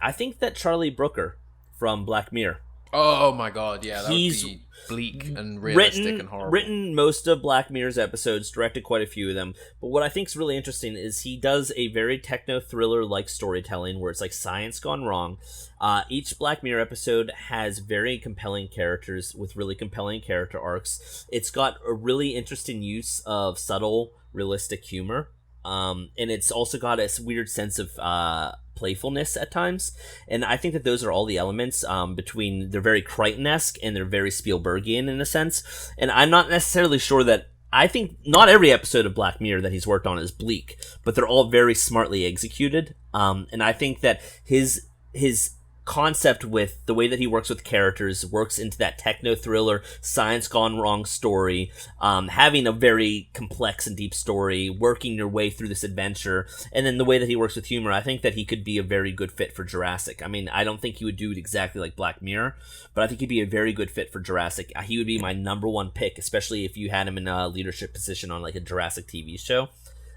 I think that Charlie Brooker from Black Mirror. Oh my god, yeah, that would He's be bleak and realistic written and horrible. written most of Black Mirror's episodes, directed quite a few of them. But what I think is really interesting is he does a very techno thriller like storytelling where it's like science gone wrong. Each Black Mirror episode has very compelling characters with really compelling character arcs. It's got a really interesting use of subtle, realistic humor. And it's also got a weird sense of playfulness at times, and I think that those are all the elements between they're very Crichton-esque and they're very Spielbergian in a sense. And I'm not necessarily sure that I think not every episode of Black Mirror that he's worked on is bleak, but they're all very smartly executed. And I think that his concept with the way that he works with characters works into that techno thriller science gone wrong story, having a very complex and deep story, working your way through this adventure, and then the way that he works with humor. I think that he could be a very good fit for Jurassic. I mean, I don't think he would do it exactly like Black Mirror, but I think he'd be a very good fit for Jurassic. He would be my number one pick, especially if you had him in a leadership position on like a Jurassic TV show.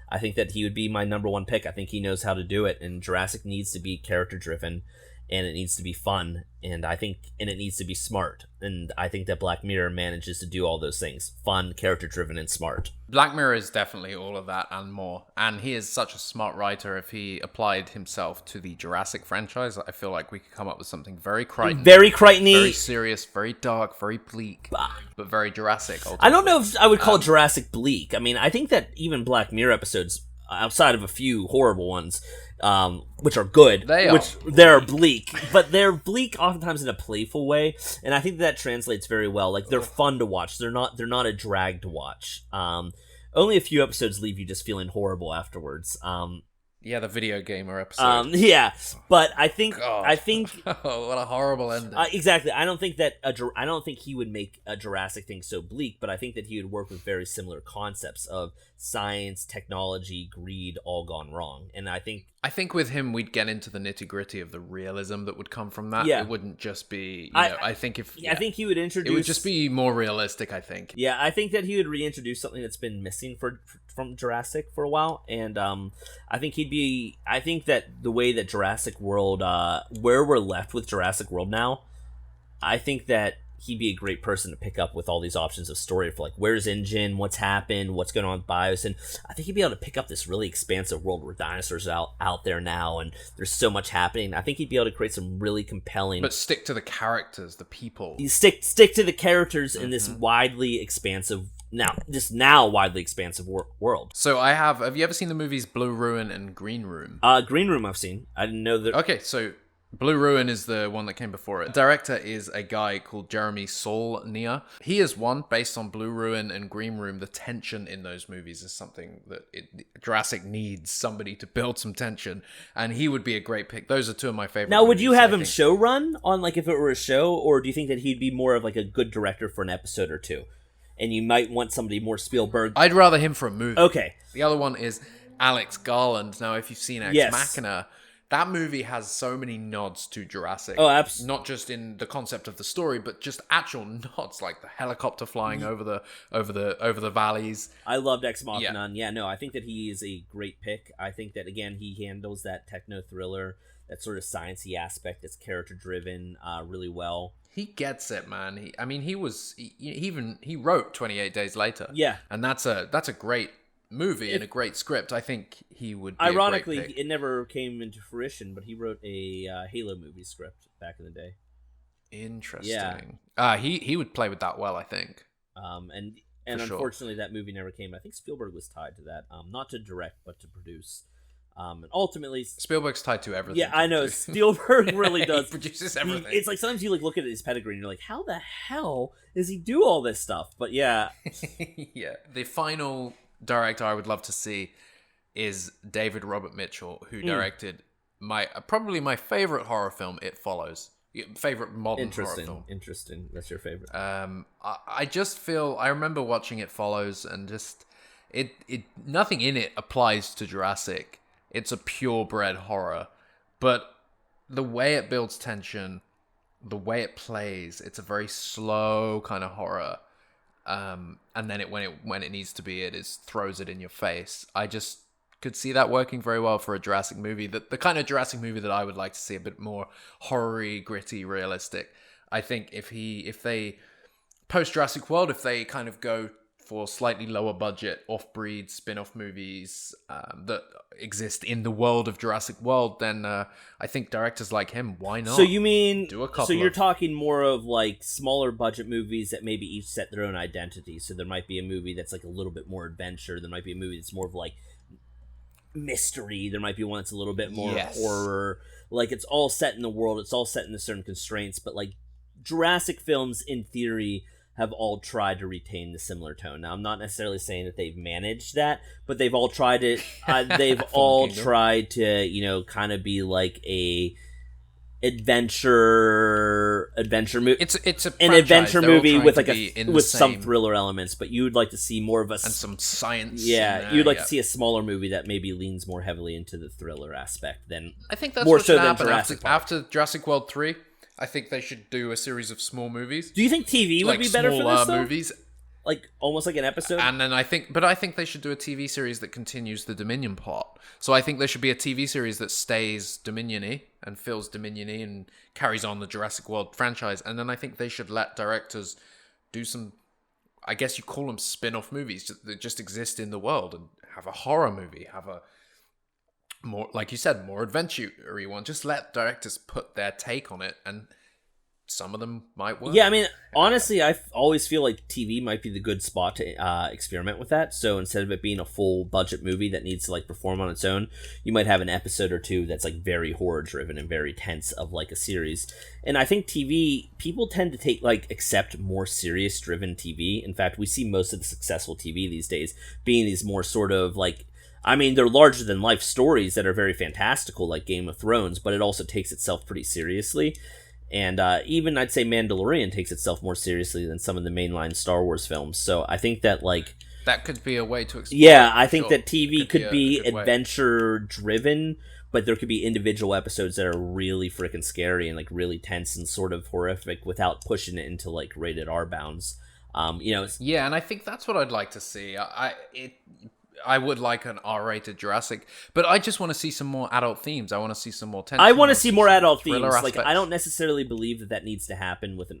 I think that he would be my number one pick. I think he knows how to do it, and Jurassic needs to be character driven, and it needs to be fun, and it needs to be smart. And I think that Black Mirror manages to do all those things: fun, character driven, and smart. Black Mirror is definitely all of that and more. And he is such a smart writer. If he applied himself to the Jurassic franchise, I feel like we could come up with something very Crichton. Very Crichton-y. Very serious, very dark, very bleak, but very Jurassic. Ultimately. I don't know if I would call Jurassic bleak. I mean, I think that even Black Mirror episodes, outside of a few horrible ones, which are good, they're bleak, but they're bleak oftentimes in a playful way, and I think that translates very well. Like, they're fun to watch. They're not a drag to watch. Only a few episodes leave you just feeling horrible afterwards. Yeah, the video gamer episode. Yeah, but I think Oh, what a horrible ending. Exactly. I don't think he would make a Jurassic thing so bleak, but I think that he would work with very similar concepts of science, technology, greed, all gone wrong. And I think with him, we'd get into the nitty gritty of the realism that would come from that. Yeah. It wouldn't just be, I think he would introduce... It would just be more realistic, I think. Yeah, I think that he would reintroduce something that's been missing from Jurassic for a while, and I think that the way that Jurassic World, where we're left with Jurassic World now, I think that he'd be a great person to pick up with all these options of story for, like, where's InGen, what's happened, what's going on with BIOS, and I think he'd be able to pick up this really expansive world where dinosaurs are out there now, and there's so much happening. I think he'd be able to create some really compelling... But stick to the characters, the people. You stick to the characters in this widely expansive... Now widely expansive world. So have you ever seen the movies Blue Ruin and Green Room? Green Room I've seen. I didn't know that... Okay, so Blue Ruin is the one that came before it. The director is a guy called Jeremy Saulnier. He is one based on Blue Ruin and Green Room. The tension in those movies is something that Jurassic needs somebody to build some tension, and he would be a great pick. Those are two of my favorite. Now, would movies, you have him show run on, like, if it were a show, or do you think that he'd be more of like a good director for an episode or two, and you might want somebody more Spielberg? I'd rather him for a movie. Okay. The other one is Alex Garland. Now, if you've seen Ex Machina, that movie has so many nods to Jurassic. Oh, absolutely. Not just in the concept of the story, but just actual nods, like the helicopter flying over the valleys. I loved Ex Machina. Yeah, no, I think that he is a great pick. I think that, again, he handles that techno thriller, that sort of sciencey aspect that's character driven, really well. He gets it, man. He wrote 28 Days Later. Yeah, and that's a great movie and a great script. I think he would be ironically, a great pick. It never came into fruition, but he wrote a Halo movie script back in the day. Interesting. Yeah. He would play with that well, I think. And unfortunately, that movie never came. I think Spielberg was tied to that, not to direct, but to produce. And ultimately, Spielberg's tied to everything. Yeah, I know. Spielberg really does. He produces everything. It's like sometimes you look at his pedigree and you're like, how the hell does he do all this stuff? But yeah. Yeah. The final director I would love to see is David Robert Mitchell, who directed probably my favorite horror film, It Follows. Favorite modern horror film. Interesting. That's your favorite. I just feel... I remember watching It Follows and just... nothing in it applies to Jurassic. It's a purebred horror. But the way it builds tension, the way it plays, it's a very slow kind of horror. And then when it needs to be, throws it in your face. I just could see that working very well for a Jurassic movie. The kind of Jurassic movie that I would like to see, a bit more horror-y, gritty, realistic. I think if they post Jurassic World, if they kind of go for slightly lower budget off-breed spin-off movies that exist in the world of Jurassic World, then I think directors like him, why not? So you mean do a couple? So you're talking more of like smaller budget movies that maybe each set their own identity. So there might be a movie that's like a little bit more adventure. There might be a movie that's more of like mystery. There might be one that's a little bit more horror. Like it's all set in the world. It's all set in a certain constraints. But like Jurassic films, in theory, have all tried to retain the similar tone. Now, I'm not necessarily saying that they've managed that, but they've all tried it. They've all tried to, you know, kind of be like a adventure movie. It's an adventure movie with like with some thriller elements, but you would like to see more of and some science. Yeah, you'd like to see a smaller movie that maybe leans more heavily into the thriller aspect than. I think that's more what should happen after Jurassic World 3. I think they should do a series of small movies. Do you think TV would be better for this, though? Movies? Like, almost like an episode? And then I think they should do a TV series that continues the Dominion plot. So I think there should be a TV series that stays Dominion-y and feels Dominion-y and carries on the Jurassic World franchise. And then I think they should let directors do some, I guess you call them spin-off movies that just exist in the world, and have a horror movie, have a more, like you said, more adventure-y one. Just let directors put their take on it, and some of them might work. Yeah, I mean, honestly, I always feel like TV might be the good spot to experiment with that. So instead of it being a full budget movie that needs to like perform on its own, you might have an episode or two that's like very horror driven and very tense of like a series. And I think TV, people tend to take like accept more serious driven TV. In fact, we see most of the successful TV these days being these more sort of like, I mean, they're larger than life stories that are very fantastical, like Game of Thrones, but it also takes itself pretty seriously. And even I'd say Mandalorian takes itself more seriously than some of the mainline Star Wars films. So I think that like that could be a way to explore. Yeah, I think that TV could be adventure driven, but there could be individual episodes that are really freaking scary and like really tense and sort of horrific without pushing it into like rated R bounds. You know, yeah, and I think that's what I'd like to see. I would like an R-rated Jurassic, but I just want to see some more adult themes. I want to see some more tension. I want to see more adult themes. Aspects. Like, I don't necessarily believe that needs to happen with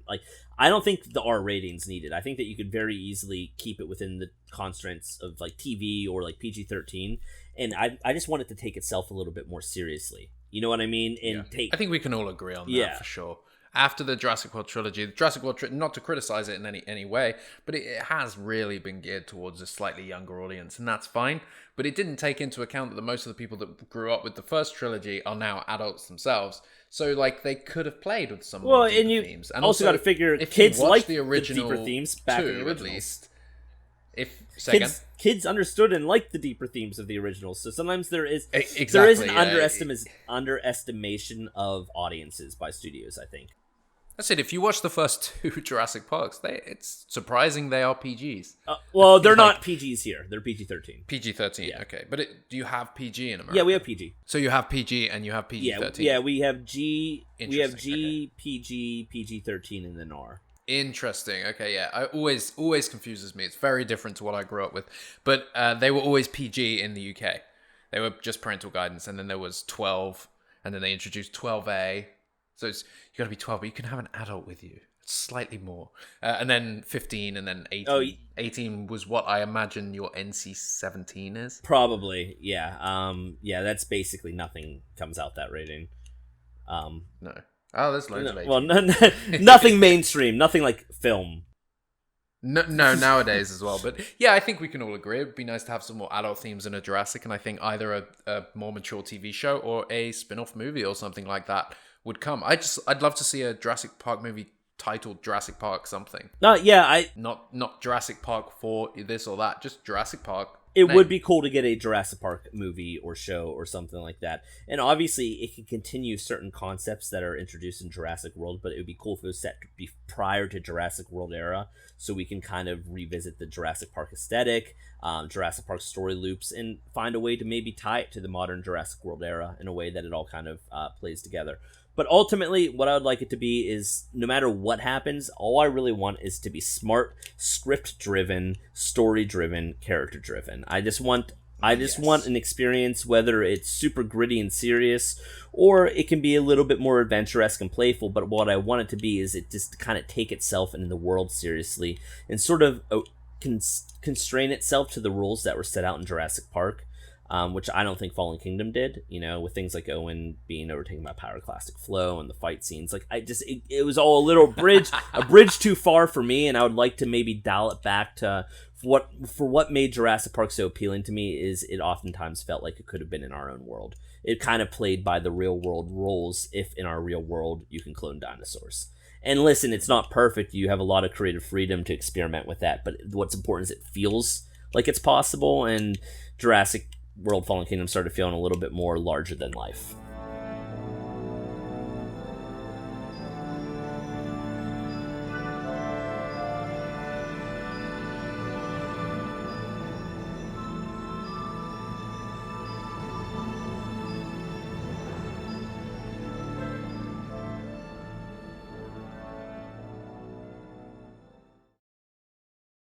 I don't think the R rating's needed. I think that you could very easily keep it within the constraints of like TV or like PG-13, and I just want it to take itself a little bit more seriously. You know what I mean? And I think we can all agree on that for sure. After the Jurassic World trilogy, the Jurassic World not to criticize it in any way, but it has really been geared towards a slightly younger audience, and that's fine. But it didn't take into account that most of the people that grew up with the first trilogy are now adults themselves. So, like, they could have played with some more deeper themes. And also got to figure if kids like the original deeper themes back in the originals. At least. Kids understood and liked the deeper themes of the originals, so sometimes there is an underestimation of audiences by studios, I think. That's it. If you watch the first two Jurassic Parks, it's surprising they are PGs. Well, they're not PGs here. They're PG-13. PG-13, okay. But do you have PG in America? Yeah, we have PG. So you have PG and you have PG-13? Yeah, we have G, okay. PG, PG-13, and then R. Interesting. Okay, yeah. I always confuses me. It's very different to what I grew up with. But they were always PG in the UK. They were just parental guidance, and then there was 12, and then they introduced 12A. So you got to be 12, but you can have an adult with you. It's slightly more. And then 15, and then 18. Oh, 18 was what I imagine your NC-17 is? Probably, yeah. Yeah, that's basically nothing comes out that rating. No. Oh, there's loads of 18. Well, nothing mainstream. Nothing like film. No, nowadays as well. But yeah, I think we can all agree. It'd be nice to have some more adult themes in a Jurassic, and I think either a more mature TV show or a spin-off movie or something like that would come. I'd love to see a Jurassic Park movie titled Jurassic Park something. Not Jurassic Park for this or that, just Jurassic Park. It would be cool to get a Jurassic Park movie or show or something like that. And obviously, it can continue certain concepts that are introduced in Jurassic World, but it would be cool if it was set to be prior to Jurassic World era, so we can kind of revisit the Jurassic Park aesthetic, Jurassic Park story loops, and find a way to maybe tie it to the modern Jurassic World era in a way that it all kind of plays together. But ultimately, what I would like it to be is, no matter what happens, all I really want is to be smart, script-driven, story-driven, character-driven. I just want I just want an experience, whether it's super gritty and serious, or it can be a little bit more adventuresque and playful. But what I want it to be is it just kind of take itself and the world seriously, and sort of constrain itself to the rules that were set out in Jurassic Park, which I don't think Fallen Kingdom did. With things like Owen being overtaken by pyroclastic flow and the fight scenes, like it was all a little a bridge too far for me, and I would like to maybe dial it back to what made Jurassic Park so appealing to me is it oftentimes felt like it could have been in our own world. It kind of played by the real world rules. If in our real world you can clone dinosaurs. And listen, it's not perfect. You have a lot of creative freedom to experiment with that. But what's important is it feels like it's possible. And Jurassic World Fallen Kingdom started feeling a little bit more larger than life.